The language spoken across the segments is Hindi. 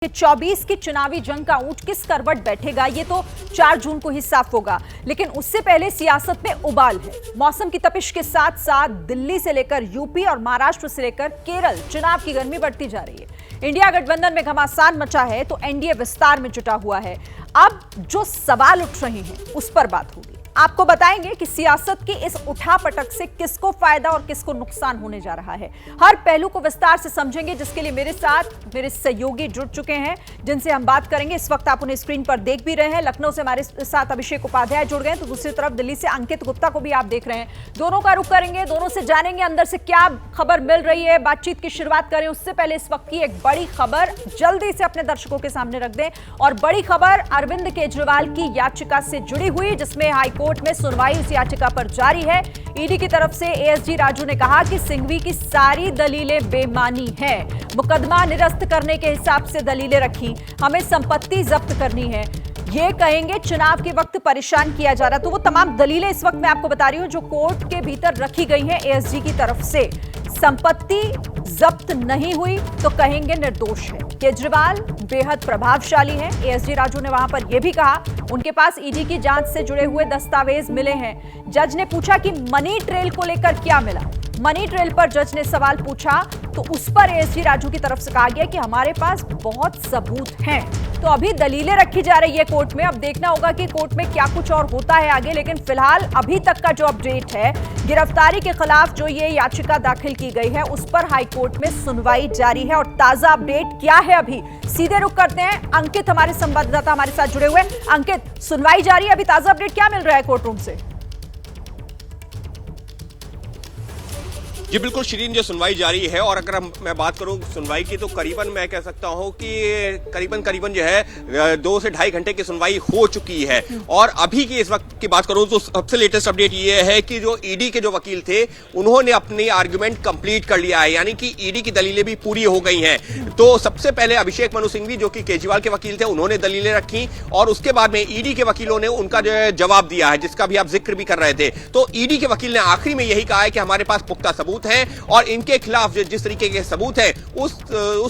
कि 24 की चुनावी जंग का ऊंट किस करवट बैठेगा ये तो 4 जून को ही साफ होगा, लेकिन उससे पहले सियासत में उबाल है। मौसम की तपिश के साथ साथ दिल्ली से लेकर यूपी और महाराष्ट्र से लेकर केरल चुनाव की गर्मी बढ़ती जा रही है। इंडिया गठबंधन में घमासान मचा है तो एनडीए विस्तार में जुटा हुआ है। अब जो सवाल उठ रहे हैं उस पर बात होगी। आपको बताएंगे कि सियासत की इस उठापटक से किसको फायदा और किसको नुकसान होने जा रहा है। हर पहलू को विस्तार से समझेंगे, जिसके लिए मेरे साथ मेरे सहयोगी जुड़ चुके हैं जिनसे हम बात करेंगे। इस वक्त आप उन्हें स्क्रीन पर देख भी रहे हैं। लखनऊ से हमारे साथ अभिषेक उपाध्याय जुड़ गए, तो दूसरी तरफ दिल्ली से अंकित गुप्ता को भी आप देख रहे हैं। दोनों का रुख करेंगे, दोनों से जानेंगे अंदर से क्या खबर मिल रही है। बातचीत की शुरुआत करें उससे पहले इस वक्त की एक बड़ी खबर जल्दी से अपने दर्शकों के सामने रख दें। और बड़ी खबर अरविंद केजरीवाल की याचिका से जुड़ी हुई, जिसमें हाईकोर्ट में सुनवाई उस याचिका पर जारी है। ईडी की तरफ से एएसजी राजू ने कहा कि सिंघवी की सारी दलीलें बेमानी हैं। मुकदमा निरस्त करने के हिसाब से दलीलें रखी, हमें संपत्ति जब्त करनी है, ये कहेंगे चुनाव के वक्त परेशान किया जा रहा। तो वो तमाम दलीलें इस वक्त मैं आपको बता रही हूं जो कोर्ट के भीतर रखी गई हैं एएसजी की तरफ से। संपत्ति जब्त नहीं हुई तो कहेंगे निर्दोष है। केजरीवाल बेहद प्रभावशाली हैं। एएसजी राजू ने वहां पर यह भी कहा उनके पास ईडी की जांच से जुड़े हुए दस्तावेज मिले हैं। जज ने पूछा कि मनी ट्रेल को लेकर क्या मिला। मनी ट्रेल पर जज ने सवाल पूछा तो उस पर एएसजी राजू की तरफ से कहा गया कि हमारे पास बहुत सबूत हैं। तो अभी दलीलें रखी जा रही है कोर्ट में। अब देखना होगा कि कोर्ट में क्या कुछ और होता है आगे, लेकिन फिलहाल अभी तक का जो अपडेट है, गिरफ्तारी के खिलाफ जो ये याचिका दाखिल की गई है उस पर हाईकोर्ट में सुनवाई जारी है। और ताजा अपडेट क्या है अभी सीधे रुख करते हैं। अंकित हमारे संवाददाता हमारे साथ जुड़े हुए। अंकित, सुनवाई जारी है, अभी ताजा अपडेट क्या मिल रहा है कोर्ट रूम से? जी बिल्कुल शिरीन, जो सुनवाई जारी है और अगर मैं बात करूं सुनवाई की तो करीबन मैं कह सकता हूं कि करीबन जो है 2 से ढाई घंटे की सुनवाई हो चुकी है। और अभी की इस वक्त की बात करूं तो सबसे लेटेस्ट अपडेट ये है कि जो ईडी के जो वकील थे उन्होंने अपनी आर्ग्यूमेंट कंप्लीट कर लिया है, यानी कि ईडी की दलीलें भी पूरी हो गई हैं। तो सबसे पहले अभिषेक मनु सिंघवी जो कि केजरीवाल के वकील थे उन्होंने दलीलें रखी और उसके बाद में ईडी के वकीलों ने उनका जो है जवाब दिया है, जिसका भी आप जिक्र भी कर रहे थे। तो ईडी के वकील ने आखिरी में यही कहा है कि हमारे पास पुख्ता सबूत है और इनके खिलाफ जिस तरीके के सबूत है उस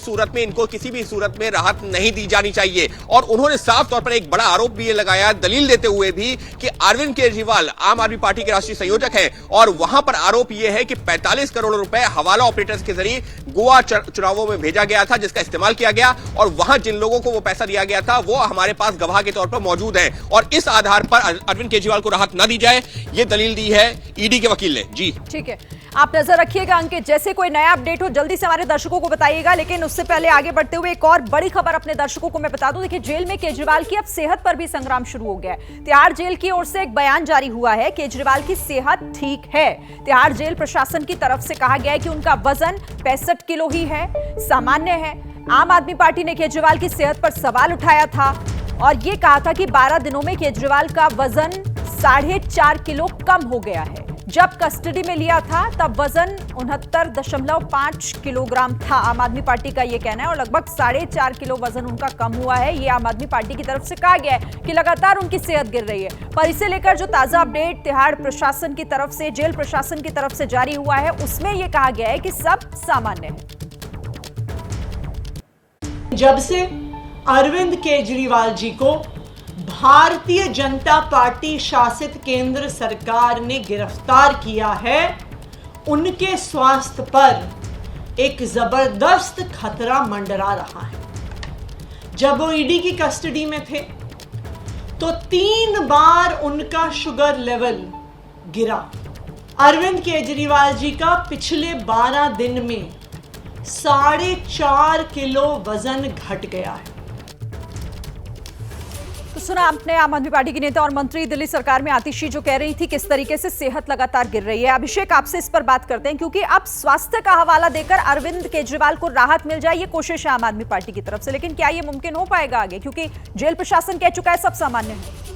सूरत में इनको किसी भी सूरत में राहत नहीं दी जानी चाहिए। और उन्होंने साफ तौर पर एक बड़ा आरोप भी ये लगाया, दलील देते हुए भी, कि अरविंद केजरीवाल आम आदमी पार्टी के राष्ट्रीय संयोजक हैं और वहां पर आरोप यह है कि 45 करोड़ रुपए हवाला ऑपरेटर्स के जरिए गोवा चुनावों में भेजा गया था, जिसका इस्तेमाल किया गया और वहां जिन लोगों को वो पैसा दिया गया था वो हमारे पास गवाह के तौर पर मौजूद है और इस आधार पर अरविंद केजरीवाल को राहत न दी जाए, ये दलील दी है ईडी के वकील ने। जी ठीक है, आप नजर रखिएगा अंकित, जैसे कोई नया अपडेट हो जल्दी से हमारे दर्शकों को बताइएगा। लेकिन उससे पहले आगे बढ़ते हुए एक और बड़ी खबर अपने दर्शकों को मैं बता दूं। देखिए, जेल में केजरीवाल की अब सेहत पर भी संग्राम शुरू हो गया है। तिहाड़ जेल की ओर से एक बयान जारी हुआ है, केजरीवाल की सेहत ठीक है। तिहाड़ जेल प्रशासन की तरफ से कहा गया है कि उनका वजन 65 किलो ही है, सामान्य है। आम आदमी पार्टी ने केजरीवाल की सेहत पर सवाल उठाया था और यह कहा था कि 12 दिनों में केजरीवाल का वजन 4.5 किलो कम हो गया है। जब कस्टडी में लिया था तब वजन 69.5 किलोग्राम था। आम आदमी पार्टी का यह कहना है और लगभग 4.5 किलो वजन उनका कम हुआ है। ये आम आदमी पार्टी की तरफ से कहा गया है कि लगातार उनकी सेहत गिर रही है। पर इसे लेकर जो ताजा अपडेट तिहाड़ प्रशासन की तरफ से, जेल प्रशासन की तरफ से जारी हुआ है, उसमें यह कहा गया है कि सब सामान्य है। जब से अरविंद केजरीवाल जी को भारतीय जनता पार्टी शासित केंद्र सरकार ने गिरफ्तार किया है, उनके स्वास्थ्य पर एक जबरदस्त खतरा मंडरा रहा है। जब वो ईडी की कस्टडी में थे तो 3 बार उनका शुगर लेवल गिरा। अरविंद केजरीवाल जी का पिछले 12 दिन में 4.5 किलो वजन घट गया है। तो सुना आपने आम आदमी पार्टी की नेता और मंत्री दिल्ली सरकार में आतिशी जो कह रही थी किस तरीके से सेहत लगातार गिर रही है। अभिषेक, आपसे इस पर बात करते हैं क्योंकि अब स्वास्थ्य का हवाला देकर अरविंद केजरीवाल को राहत मिल जाए, ये कोशिश है आम आदमी पार्टी की तरफ से, लेकिन क्या ये मुमकिन हो पाएगा आगे, क्योंकि जेल प्रशासन कह चुका है सब सामान्य है?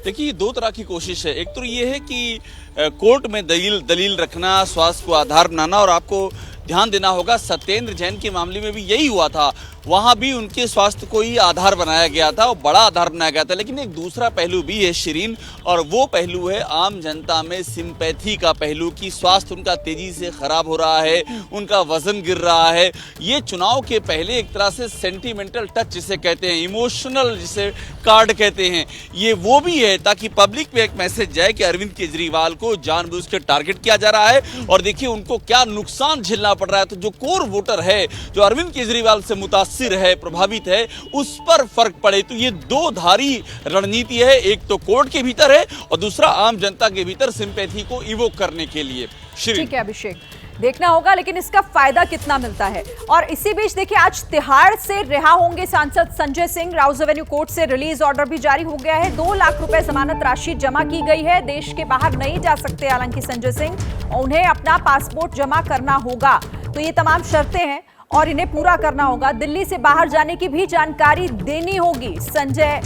देखिए, 2 तरह की कोशिश है। एक तो ये है कि कोर्ट में दलील रखना, स्वास्थ्य को आधार बनाना, और आपको ध्यान देना होगा सत्येंद्र जैन के मामले में भी यही हुआ था। वहां भी उनके स्वास्थ्य को ही आधार बनाया गया था और बड़ा आधार बनाया गया था। लेकिन एक दूसरा पहलू भी है शिरीन, और वो पहलू है आम जनता में सिंपैथी का पहलू कि स्वास्थ्य उनका तेजी से खराब हो रहा है, उनका वजन गिर रहा है। ये चुनाव के पहले एक तरह से सेंटिमेंटल टच जिसे कहते हैं, इमोशनल जिसे कार्ड कहते हैं, ये वो भी है ताकि पब्लिक में एक मैसेज जाए कि अरविंद केजरीवाल को जानबूझ के टारगेट किया जा रहा है और देखिए उनको क्या नुकसान झेलना पड़ रहा है। तो जो कोर वोटर है जो अरविंद केजरीवाल से मुतासिर है, प्रभावित है, उस पर फर्क पड़े। तो ये दो धारी रणनीति है, एक तो कोर्ट के भीतर है और दूसरा आम जनता के भीतर सिंपैथी को इवोक करने के लिए। ठीक है अभिषेक, देखना होगा लेकिन इसका फायदा कितना मिलता है। और इसी बीच देखिए आज तिहाड़ से रिहा होंगे सांसद संजय सिंह। राउज एवेन्यू कोर्ट से रिलीज ऑर्डर भी जारी हो गया है। 2 लाख रुपए जमानत राशि जमा की गई है। देश के बाहर नहीं जा सकते हालांकि संजय सिंह, उन्हें अपना पासपोर्ट जमा करना होगा। तो ये तमाम शर्तें हैं और इन्हें पूरा करना होगा। दिल्ली से बाहर जाने की भी जानकारी देनी होगी संजय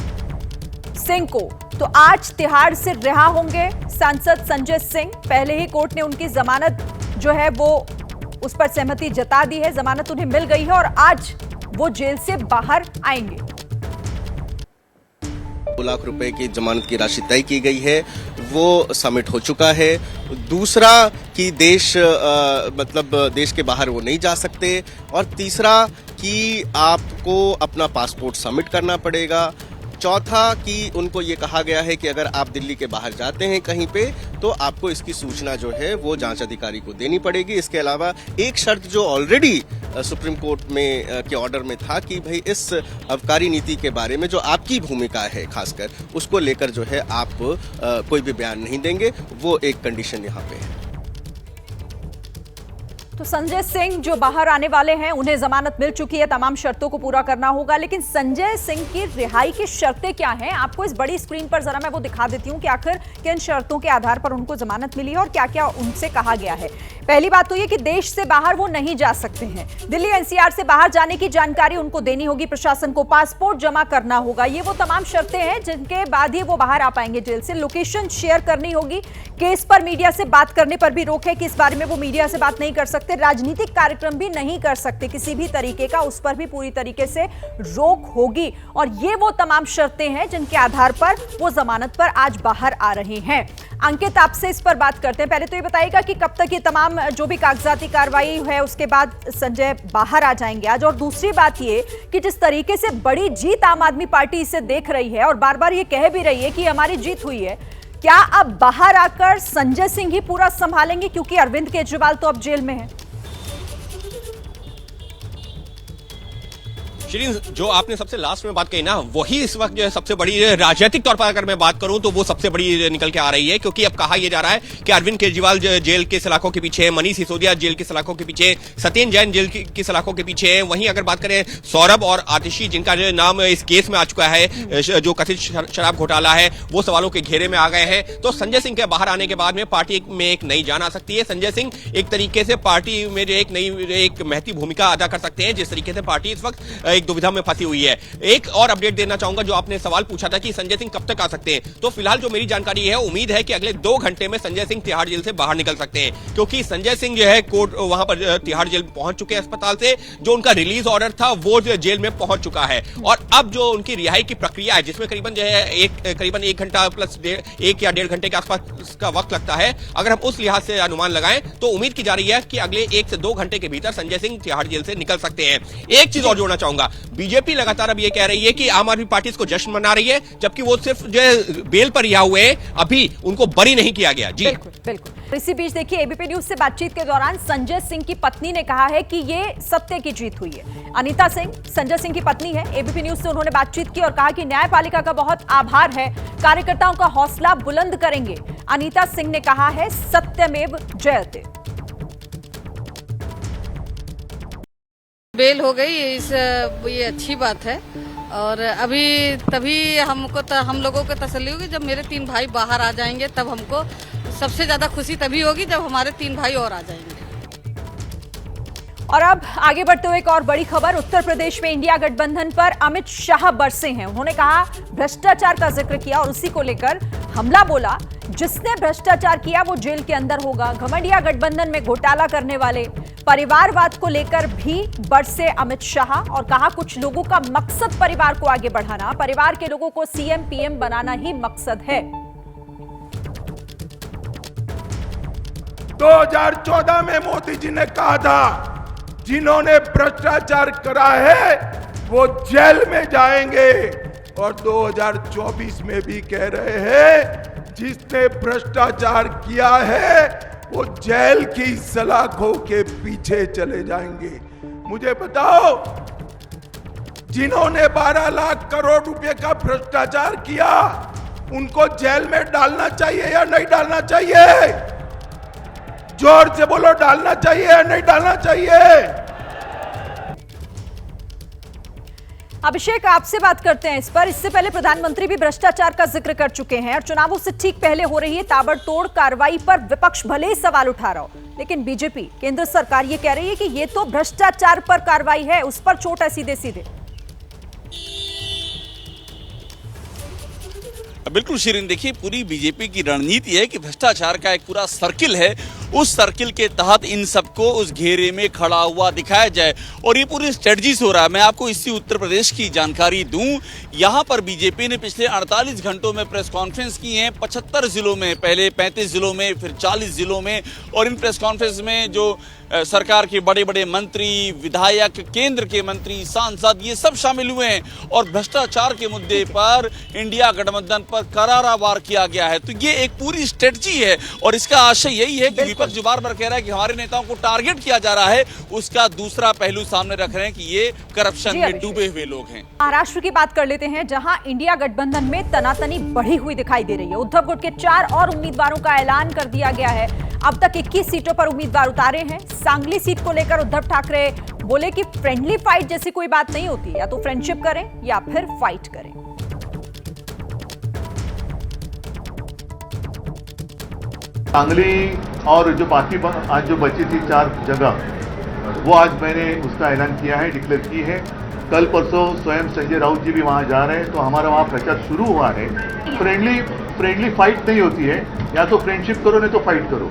सिंह को। तो आज तिहाड़ से रिहा होंगे सांसद संजय सिंह। पहले ही कोर्ट ने उनकी जमानत जो है वो उस पर सहमति जता दी है, जमानत उन्हें मिल गई है और आज वो जेल से बाहर आएंगे। 2 लाख रुपए की जमानत की राशि तय की गई है, वो सबमिट हो चुका है। दूसरा कि देश के बाहर वो नहीं जा सकते, और तीसरा कि आपको अपना पासपोर्ट सबमिट करना पड़ेगा। चौथा कि उनको ये कहा गया है कि अगर आप दिल्ली के बाहर जाते हैं कहीं पे तो आपको इसकी सूचना जो है वो जांच अधिकारी को देनी पड़ेगी। इसके अलावा एक शर्त जो ऑलरेडी सुप्रीम कोर्ट में के ऑर्डर में था कि भाई इस आबकारी नीति के बारे में जो आपकी भूमिका है खासकर उसको लेकर जो है आप कोई भी बयान नहीं देंगे, वो एक कंडीशन यहाँ पे है। तो संजय सिंह जो बाहर आने वाले हैं उन्हें जमानत मिल चुकी है, तमाम शर्तों को पूरा करना होगा। लेकिन संजय सिंह की रिहाई की शर्तें क्या हैं, आपको इस बड़ी स्क्रीन पर जरा मैं वो दिखा देती हूं कि आखिर किन शर्तों के आधार पर उनको जमानत मिली है और क्या क्या उनसे कहा गया है। पहली बात तो ये कि देश से बाहर वो नहीं जा सकते हैं। दिल्ली एनसीआर से बाहर जाने की जानकारी उनको देनी होगी, प्रशासन को पासपोर्ट जमा करना होगा। ये वो तमाम शर्तें हैं जिनके बाद ही वो बाहर आ पाएंगे जेल से। लोकेशन शेयर करनी होगी। केस पर मीडिया से बात करने पर भी रोक है कि इस बारे में वो मीडिया से बात नहीं कर सकते। राजनीतिक कार्यक्रम भी नहीं कर सकते किसी भी तरीके का, उस पर भी पूरी तरीके से रोक होगी। और ये वो तमाम शर्तें हैं जिनके आधार पर वो जमानत पर आज बाहर आ रहे हैं। अंकित, आपसे इस पर बात करते हैं। पहले तो ये बताइएगा कि कब तक ये तमाम जो भी कागजाती कार्रवाई है उसके बाद संजय बाहर आ जाएंगे आज। और दूसरी बात ये कि जिस तरीके से बड़ी जीत आम आदमी पार्टी इसे देख रही है और बार बार ये कह भी रही है कि हमारी जीत हुई है, क्या अब बाहर आकर संजय सिंह ही पूरा संभालेंगे क्योंकि अरविंद केजरीवाल तो अब जेल में है? शिरीन, जो आपने सबसे लास्ट में बात कही ना, वही इस वक्त जो है सबसे बड़ी राजनीतिक तौर पर अगर मैं बात करूं तो वो सबसे बड़ी निकल के आ रही है। क्योंकि अब कहा यह जा रहा है कि अरविंद केजरीवाल जेल के सलाखों के पीछे है, मनीष सिसोदिया जेल की सलाखों के पीछे, सत्येंद्र जैन जेल की सलाखों के पीछे है। वहीं अगर बात करें सौरभ और आतिशी जिनका जो नाम इस केस में आ चुका है, जो कथित शराब घोटाला है, वो सवालों के घेरे में आ गए हैं। तो संजय सिंह के बाहर आने के बाद में पार्टी में एक नई जान आ सकती है। संजय सिंह एक तरीके से पार्टी में जो एक महती भूमिका अदा कर सकते हैं, जिस तरीके से पार्टी इस वक्त एक दुविधा में फंसी हुई है। एक और अपडेट देना चाहूंगा, जो आपने सवाल पूछा था कि संजय सिंह कब तक आ सकते हैं, तो फिलहाल जो मेरी जानकारी है, उम्मीद है कि अगले 2 घंटे में संजय सिंह तिहाड़ जेल से बाहर निकल सकते हैं। क्योंकि संजय सिंह जो है कोर्ट वहां पर तिहाड़ जेल पहुंच चुके हैं अस्पताल से। जो उनका रिलीज ऑर्डर था वो जेल में पहुंच चुका है और अब जो उनकी रिहाई की प्रक्रिया है, जिसमें करीबन जो है करीबन 1 घंटा प्लस 1 या 1.5 घंटे के आसपास का वक्त लगता है। अगर हम उस लिहाज से अनुमान लगाएं तो उम्मीद की जा रही है कि अगले 1 से 2 घंटे के भीतर संजय सिंह तिहाड़ जेल से निकल सकते हैं। एक चीज और जोड़ना चाहूंगा, बीजेपी लगातार अब ये कह रही है कि आम आदमी पार्टी इसको जश्न मना रही है, जबकि वो सिर्फ जो है बेल पर रिहा हुए हैं, अभी उनको बरी नहीं किया गया। जी बिल्कुल बिल्कुल। इसी बीच देखिए एबीपी न्यूज से बातचीत के दौरान संजय सिंह की पत्नी ने कहा है कि ये सत्य की जीत हुई है। अनीता सिंह संजय सिंह की पत्नी है। एबीपी न्यूज से उन्होंने बातचीत की और कहा कि न्यायपालिका का बहुत आभार है, कार्यकर्ताओं का हौसला बुलंद करेंगे। अनीता सिंह ने कहा है सत्यमेव जयते। बेल हो गई, ये अच्छी बात है। और अभी तभी हम लोगों को तसल्ली होगी जब मेरे 3 भाई बाहर आ जाएंगे, तब हमको सबसे ज्यादा खुशी तभी होगी जब हमारे 3 भाई और आ जाएंगे। और अब आगे बढ़ते हुए एक और बड़ी खबर, उत्तर प्रदेश में इंडिया गठबंधन पर अमित शाह बरसे हैं। उन्होंने कहा, भ्रष्टाचार का जिक्र किया और उसी को लेकर हमला बोला, जिसने भ्रष्टाचार किया वो जेल के अंदर होगा। घमंडिया गठबंधन में घोटाला करने वाले परिवारवाद को लेकर भी बरसे अमित शाह और कहा कुछ लोगों का मकसद परिवार को आगे बढ़ाना, परिवार के लोगों को सीएम पीएम बनाना ही मकसद है। 2014 में मोदी जी ने कहा था जिन्होंने भ्रष्टाचार करा है वो जेल में जाएंगे, और 2024 में भी कह रहे हैं जिसने भ्रष्टाचार किया है वो जेल की सलाखों के पीछे चले जाएंगे। मुझे बताओ, जिन्होंने 12 लाख करोड़ रुपए का भ्रष्टाचार किया उनको जेल में डालना चाहिए या नहीं डालना चाहिए? जोर से बोलो, डालना चाहिए या नहीं डालना चाहिए? अभिषेक, आपसे बात करते हैं इस पर। इससे पहले प्रधानमंत्री भी भ्रष्टाचार का जिक्र कर चुके हैं और चुनावों से ठीक पहले हो रही है ताबड़तोड़ कार्रवाई पर विपक्ष भले ही सवाल उठा रहा हो, लेकिन बीजेपी, केंद्र सरकार ये कह रही है कि ये तो भ्रष्टाचार पर कार्रवाई है, उस पर चोट है सीधे सीधे। बिल्कुल शिरीन, देखिए पूरी बीजेपी की रणनीति है कि भ्रष्टाचार का एक पूरा सर्किल है, उस सर्किल के तहत इन सबको उस घेरे में खड़ा हुआ दिखाया जाए, और ये पूरी स्ट्रेटजी से हो रहा है। मैं आपको इसी उत्तर प्रदेश की जानकारी दूं, यहां पर बीजेपी ने पिछले 48 घंटों में प्रेस कॉन्फ्रेंस की है 75 जिलों में, पहले 35 जिलों में, फिर 40 जिलों में, और इन प्रेस कॉन्फ्रेंस में जो सरकार के बड़े बड़े मंत्री, विधायक, केंद्र के मंत्री, सांसद, ये सब शामिल हुए हैं, और भ्रष्टाचार के मुद्दे पर इंडिया गठबंधन पर करारा वार किया गया है। तो ये एक पूरी स्ट्रेटजी है, और इसका आशय यही है कि विपक्ष जो बार बार कह रहा है कि हमारे नेताओं को टारगेट किया जा रहा है, उसका दूसरा पहलू सामने रख रहे हैं कि ये करप्शन में डूबे हुए लोग हैं। महाराष्ट्र की बात कर लेते हैं, जहां इंडिया गठबंधन में तनातनी बढ़ी हुई दिखाई दे रही है। उद्धव गुट के 4 और उम्मीदवारों का ऐलान कर दिया गया है। अब तक 21 सीटों पर उम्मीदवार उतारे हैं। सांगली सीट को लेकर उद्धव ठाकरे बोले कि फ्रेंडली फाइट जैसी कोई बात नहीं होती, या तो फ्रेंडशिप करें या फिर फाइट करें। सांगली और जो बाकी आज जो बची थी 4 जगह, वो आज मैंने उसका ऐलान किया है, डिक्लेयर की है। कल परसों स्वयं संजय राउत जी भी वहाँ जा रहे हैं, तो हमारा वहाँ प्रचार शुरू हुआ है। फ्रेंडली फाइट नहीं होती है, या तो फ्रेंडशिप करो नहीं तो फाइट करो।